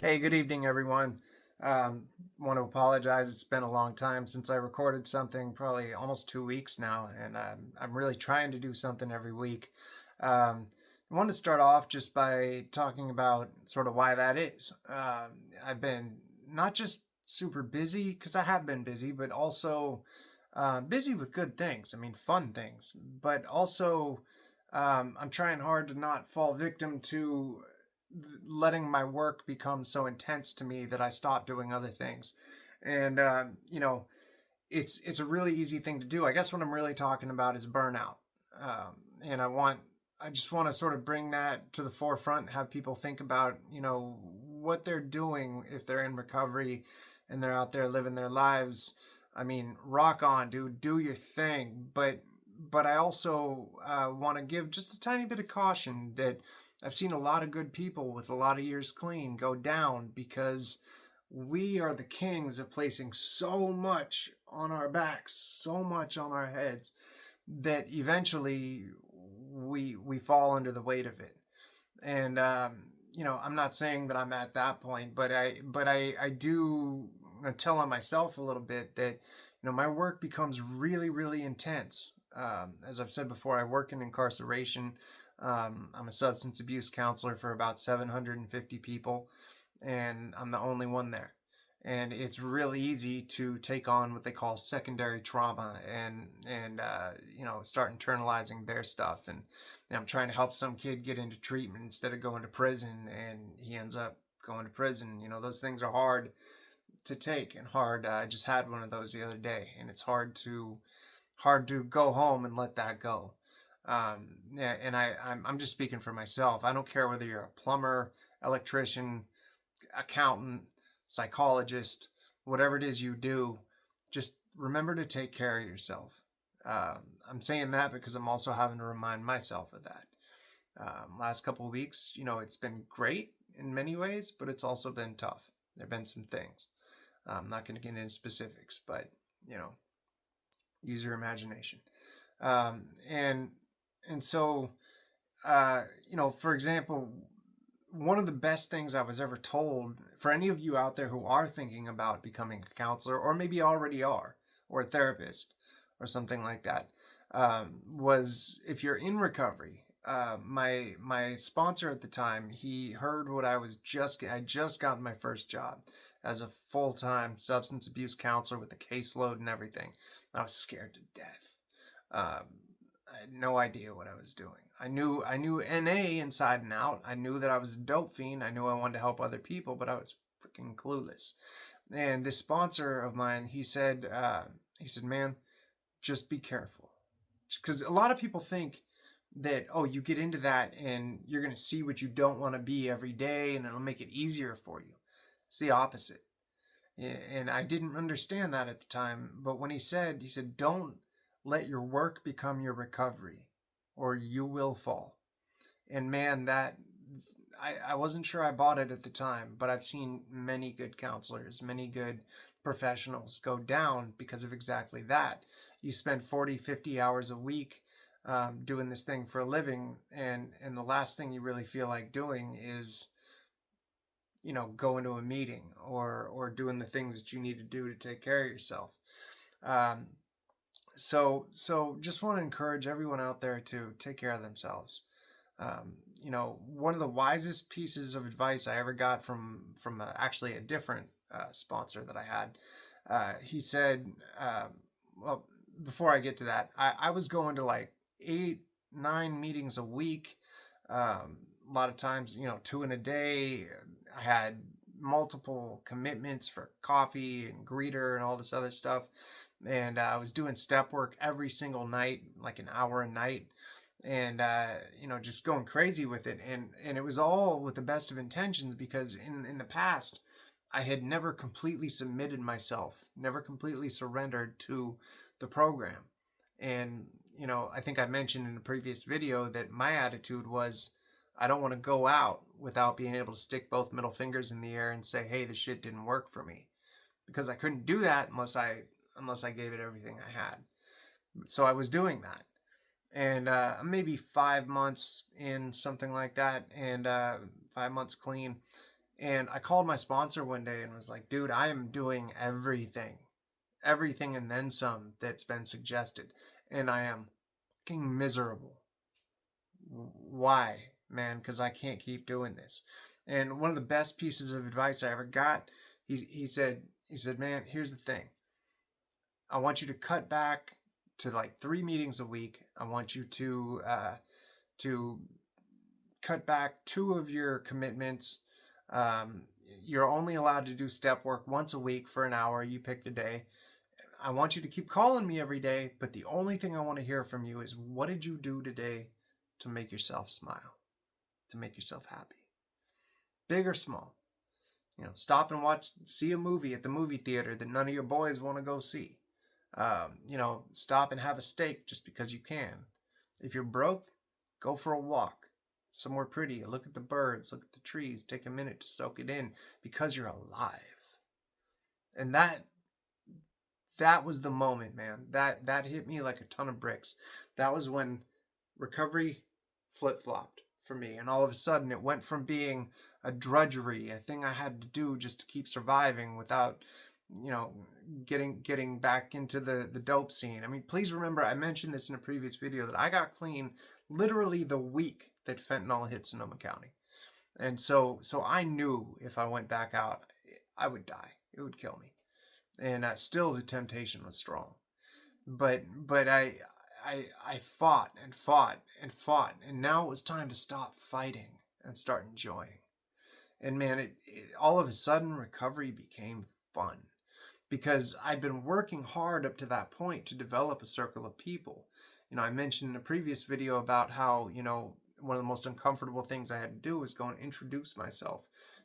Hey, good evening, everyone. Want to apologize. It's been a long time since I recorded something, probably almost 2 weeks now, and I'm really trying to do something every week. I want to start off just by talking about sort of why that is. I've been not just super busy, because I have been busy, but also busy with good things. I mean, fun things, but also I'm trying hard to not fall victim to letting my work become so intense to me that I stop doing other things. And it's a really easy thing to do. I guess what I'm really talking about is burnout. And I just want to sort of bring that to the forefront and have people think about, what they're doing if they're in recovery and they're out there living their lives. I mean, rock on, dude, do your thing. But I also want to give just a tiny bit of caution that I've seen a lot of good people with a lot of years clean go down because we are the kings of placing so much on our backs, so much on our heads that eventually we fall under the weight of it. And I'm not saying that I'm at that point, but I do tell on myself a little bit that my work becomes really really intense. As I've said before, I work in incarceration. I'm a substance abuse counselor for about 750 people, and I'm the only one there. And it's really easy to take on what they call secondary trauma and start internalizing their stuff. And I'm trying to help some kid get into treatment instead of going to prison, and he ends up going to prison. Those things are hard to take and hard. I just had one of those the other day, and it's hard to go home and let that go. Yeah, and I'm just speaking for myself. I don't care whether you're a plumber, electrician, accountant, psychologist, whatever it is you do, just remember to take care of yourself. I'm saying that because I'm also having to remind myself of that. Last couple of weeks, it's been great in many ways, but it's also been tough. There have been some things. I'm not going to get into specifics, but you know, use your imagination. Um, and and so for example, one of the best things I was ever told for any of you out there who are thinking about becoming a counselor, or maybe already are, or a therapist, or something like that, was if you're in recovery. My sponsor at the time, he heard what I just gotten my first job as a full time substance abuse counselor with a caseload and everything. I was scared to death. Um, I had no idea what I was doing. I knew NA inside and out. I knew that I was a dope fiend. I knew I wanted to help other people, but I was freaking clueless. And this sponsor of mine, he said, man, just be careful, because a lot of people think that, oh, you get into that and you're gonna see what you don't want to be every day, and it'll make it easier for you. It's the opposite. And I didn't understand that at the time. But when he said, don't let your work become your recovery, or you will fall. And man, that I wasn't sure I bought it at the time, but I've seen many good counselors, many good professionals go down because of exactly that. You spend 40, 50 hours a week doing this thing for a living, and the last thing you really feel like doing is going to a meeting or doing the things that you need to do to take care of yourself. Um, so just want to encourage everyone out there to take care of themselves. One of the wisest pieces of advice I ever got from actually a different sponsor that I had. He said, well, before I get to that, I was going to like 8, 9 meetings a week. A lot of times, two in a day. I had multiple commitments for coffee and greeter and all this other stuff. And I was doing step work every single night, like an hour a night, and just going crazy with it. And it was all with the best of intentions, because in the past I had never completely submitted myself, never completely surrendered to the program. And I think I mentioned in a previous video that my attitude was, I don't want to go out without being able to stick both middle fingers in the air and say, hey, this shit didn't work for me, because I couldn't do that unless I gave it everything I had. So I was doing that. And maybe 5 months in, something like that, and 5 months clean. And I called my sponsor one day and was like, dude, I am doing everything and then some that's been suggested. And I am fucking miserable. Why, man? Because I can't keep doing this. And one of the best pieces of advice I ever got, he said, man, here's the thing. I want you to cut back to like 3 meetings a week. I want you to cut back 2 of your commitments. Um, you're only allowed to do step work once a week for an hour. You pick the day. I want you to keep calling me every day, but the only thing I want to hear from you is what did you do today to make yourself smile, to make yourself happy? Big or small. Stop and see a movie at the movie theater that none of your boys want to go see. Stop and have a steak just because you can. If you're broke, go for a walk somewhere pretty. Look at the birds, look at the trees, take a minute to soak it in because you're alive. And that was the moment, man. That hit me like a ton of bricks. That was when recovery flip-flopped for me. And all of a sudden it went from being a drudgery, a thing I had to do just to keep surviving without, getting back into the dope scene. I mean, please remember, I mentioned this in a previous video, that I got clean literally the week that fentanyl hit Sonoma County. And so I knew if I went back out, I would die. It would kill me. And still the temptation was strong. But I fought and fought and fought, and now it was time to stop fighting and start enjoying. And man, it all of a sudden recovery became fun because I'd been working hard up to that point to develop a circle of people. I mentioned in a previous video about how, one of the most uncomfortable things I had to do was go and introduce myself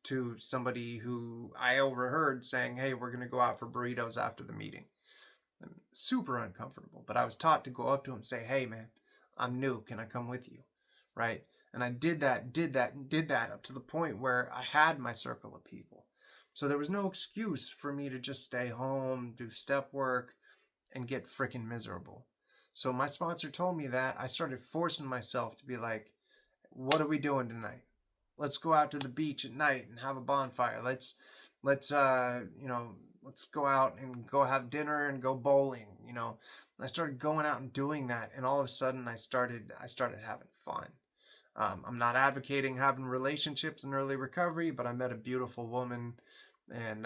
to somebody who I overheard saying, hey, we're going to go out for burritos after the meeting. Super uncomfortable, but I was taught to go up to him and say, hey, man, I'm new. Can I come with you? Right? And I did that up to the point where I had my circle of people. So there was no excuse for me to just stay home, do step work, and get freaking miserable. So my sponsor told me that. I started forcing myself to be like, what are we doing tonight? Let's go out to the beach at night and have a bonfire. Let's go out and go have dinner and go bowling. I started going out and doing that, and all of a sudden I started having fun. I'm not advocating having relationships in early recovery, but I met a beautiful woman, and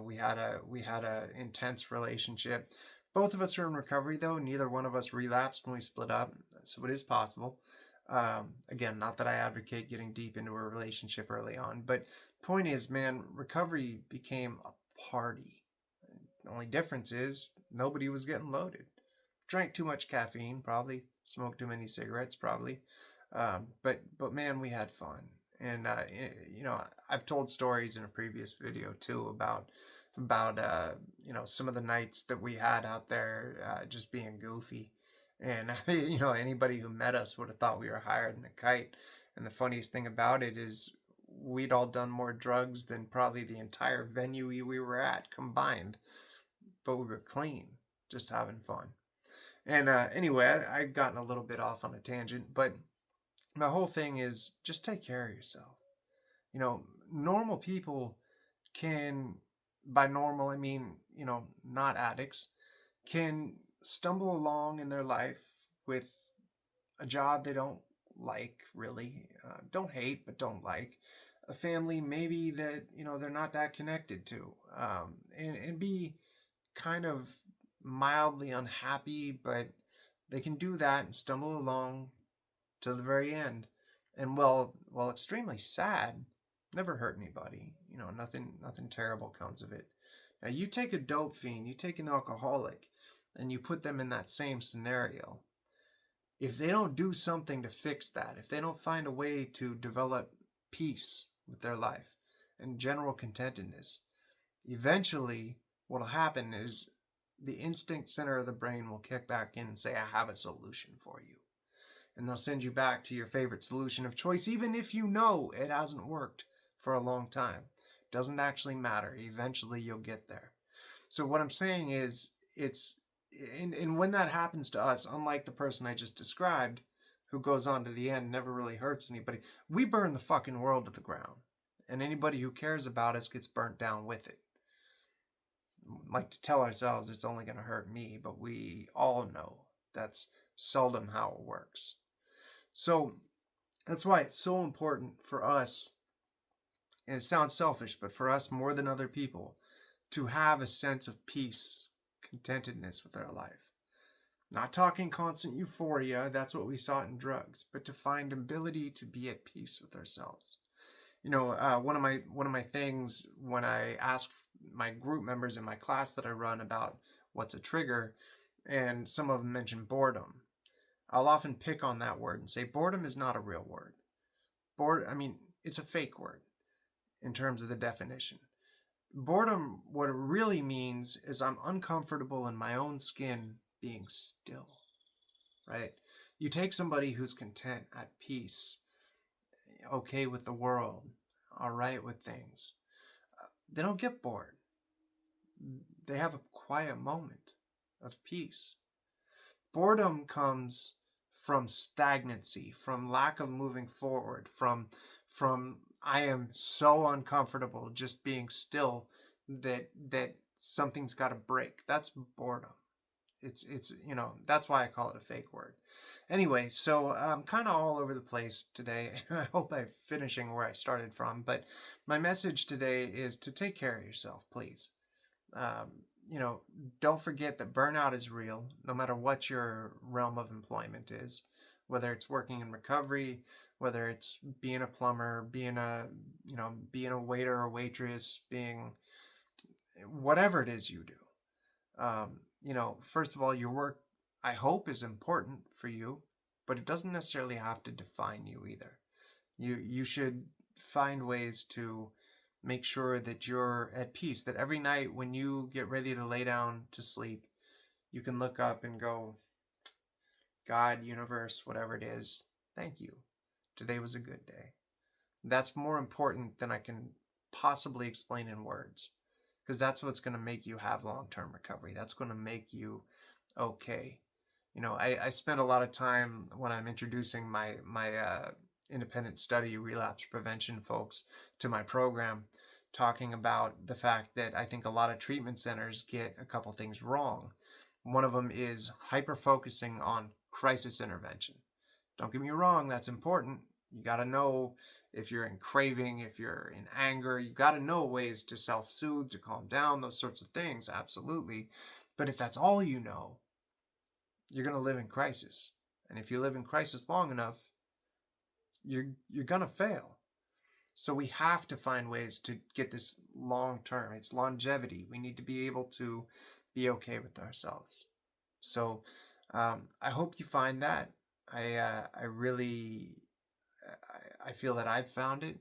we had a intense relationship. Both of us are in recovery though. Neither one of us relapsed when we split up, so it is possible. Again, not that I advocate getting deep into a relationship early on, but point is, man, recovery became a party. The only difference is nobody was getting loaded. Drank too much caffeine, probably. Smoked too many cigarettes, probably. But man, we had fun. And I've told stories in a previous video too about some of the nights that we had out there just being goofy. And anybody who met us would have thought we were higher than a kite. And the funniest thing about it is we'd all done more drugs than probably the entire venue we were at combined. But we were clean, just having fun. And anyway, I've gotten a little bit off on a tangent, but my whole thing is just take care of yourself. Normal people can, by normal I mean, not addicts, can stumble along in their life with a job they don't like, really, don't hate, but don't like, a family maybe that, they're not that connected to, and be kind of mildly unhappy, but they can do that and stumble along to the very end. And while extremely sad, never hurt anybody. Nothing terrible comes of it. Now you take a dope fiend, you take an alcoholic, and you put them in that same scenario. If they don't do something to fix that, if they don't find a way to develop peace with their life and general contentedness, eventually what'll happen is the instinct center of the brain will kick back in and say, I have a solution for you. And they'll send you back to your favorite solution of choice, even if you know it hasn't worked for a long time. Doesn't actually matter. Eventually you'll get there. So what I'm saying is, and when that happens to us, unlike the person I just described, who goes on to the end, never really hurts anybody, we burn the fucking world to the ground. and anybody who cares about us gets burnt down with it. Like to tell ourselves it's only going to hurt me, but we all know that's seldom how it works. So that's why it's so important for us, and it sounds selfish, but for us more than other people, to have a sense of peace, contentedness with our life. Not talking constant euphoria, that's what we sought in drugs, but to find ability to be at peace with ourselves. One of my things when I ask my group members in my class that I run about what's a trigger, and some of them mention boredom, I'll often pick on that word and say boredom is not a real word. It's a fake word in terms of the definition. Boredom, what it really means is I'm uncomfortable in my own skin being still, right? You take somebody who's content, at peace, okay with the world, all right with things. They don't get bored. They have a quiet moment of peace. Boredom comes from stagnancy, from lack of moving forward, from I am so uncomfortable just being still that something's got to break. That's boredom. It's that's why I call it a fake word. Anyway, so I'm kind of all over the place today. I hope I'm finishing where I started from, but my message today is to take care of yourself, please. Don't forget that burnout is real, no matter what your realm of employment is, whether it's working in recovery, whether it's being a plumber, being a waiter or waitress, being whatever it is you do. First of all, your work, I hope, is important for you, but it doesn't necessarily have to define you either. You should find ways to make sure that you're at peace, that every night when you get ready to lay down to sleep, you can look up and go, God, universe, whatever it is, thank you. Today was a good day. That's more important than I can possibly explain in words, because that's what's going to make you have long-term recovery. That's going to make you okay. I spend a lot of time when I'm introducing my independent study relapse prevention folks to my program, talking about the fact that I think a lot of treatment centers get a couple things wrong. One of them is hyper-focusing on crisis intervention. Don't get me wrong, that's important. You got to know if you're in craving, if you're in anger, you got to know ways to self-soothe, to calm down, those sorts of things, absolutely. But if that's all you know, you're going to live in crisis. And if you live in crisis long enough, you're going to fail. So we have to find ways to get this long term. It's longevity. We need to be able to be okay with ourselves. So I hope you find that. I really feel that I've found it.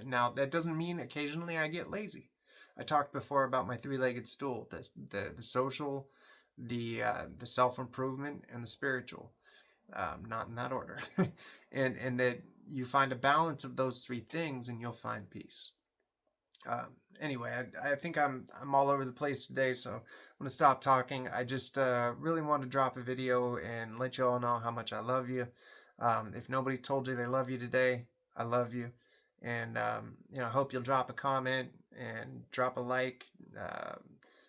Now that doesn't mean occasionally I get lazy. I talked before about my three-legged stool: the social, the self-improvement, and the spiritual. Not in that order. and that you find a balance of those three things, and you'll find peace. Anyway, I think I'm all over the place today, so I'm gonna stop talking. I just really want to drop a video and let you all know how much I love you. If nobody told you they love you today, I love you, and I hope you'll drop a comment and drop a like.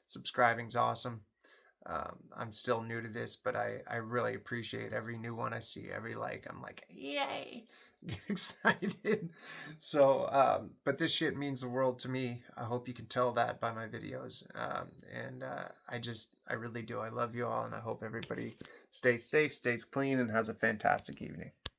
Subscribing's awesome. I'm still new to this, but I really appreciate every new one I see, every like. I'm like, yay, get excited. So, but this shit means the world to me. I hope you can tell that by my videos. I really do. I love you all, and I hope everybody stays safe, stays clean, and has a fantastic evening.